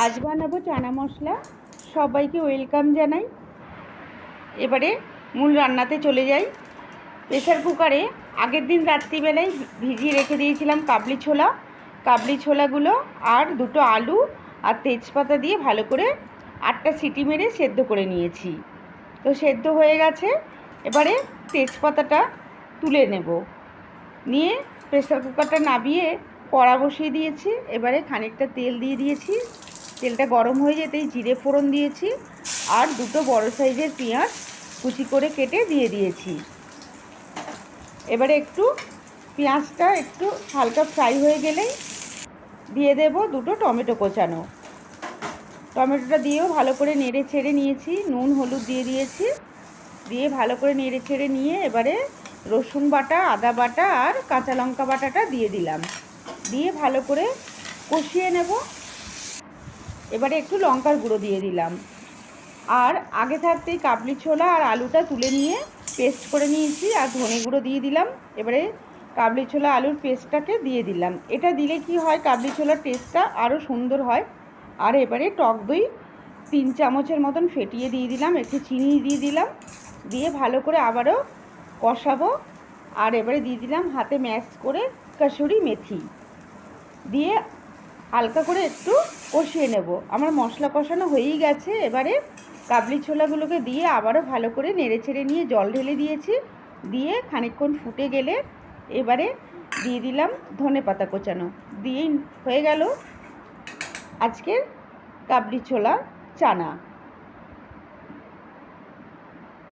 আজ বানাবো চানা মশলা। সবাইকে ওয়েলকাম জানাই। এবারে মূল রান্নাতে চলে যাই। প্রেসার কুকারে আগের দিন রাত্রিবেলায় ভিজিয়ে রেখে দিয়েছিলাম কাবলি ছোলাগুলো আর দুটো আলু আর তেজপাতা দিয়ে ভালো করে 8টা সিটি মেরে সেদ্ধ করে নিয়েছি। তো সেদ্ধ হয়ে গেছে। এবারে তেজপাতাটা তুলে নেব। নিয়ে প্রেসার কুকারটা নামিয়ে কড়া বসিয়ে দিয়েছি। এবারে খানিকটা তেল দিয়ে দিয়েছি। তেলটা গরম হয়ে যেতেই জিরে ফোড়ন দিয়েছি আর দুটো বড় সাইজের পেঁয়াজ কুচি করে কেটে দিয়ে দিয়েছি। এবারে পেঁয়াজটা একটু হালকা ফ্রাই হয়ে গেলেই দিয়ে দেব দুটো টমেটো কোচানো। টমেটোটা দিয়েও ভালো করে নেড়ে ছেড়ে নিয়েছি। নুন হলুদ দিয়ে দিয়েছি। দিয়ে ভালো করে নেড়ে ছেড়ে নিয়ে এবারে রসুন বাটা, আদা বাটা আর কাঁচা লঙ্কা বাটাটা দিয়ে দিলাম। দিয়ে ভালো করে কষিয়ে নেব। এবারে একটু লঙ্কার গুঁড়ো দিয়ে দিলাম। আর আগে থাকতেই কাবলি ছোলা আর আলুটা তুলে নিয়ে পেস্ট করে নিয়েছি আর ধনে গুঁড়ো দিয়ে দিলাম। এবারে কাবলি ছোলা আলুর পেস্টটাকে দিয়ে দিলাম। এটা দিলে কি হয়, কাবলি ছোলার টেস্টটা আরও সুন্দর হয়। আর এবারে টক দই 3 চামচের মতন ফেটিয়ে দিয়ে দিলাম। একটু চিনি দিয়ে দিলাম। দিয়ে ভালো করে আবারও কষাবো। আর এবারে দিয়ে দিলাম হাতে ম্যাশ করে কাসুরি মেথি দিয়ে হালকা করে একটু কষিয়ে নেব। আমার মশলা কষানো হয়েই গেছে। এবারে কাবলি ছোলাগুলোকে দিয়ে আবারও ভালো করে নেড়ে ছেড়ে নিয়ে জল ঢেলে দিয়েছি। দিয়ে খানিকক্ষণ ফুটে গেলে এবারে দিয়ে দিলাম ধনে পাতা কোচানো। দিয়েই হয়ে গেল আজকের কাবলি ছোলা চানা।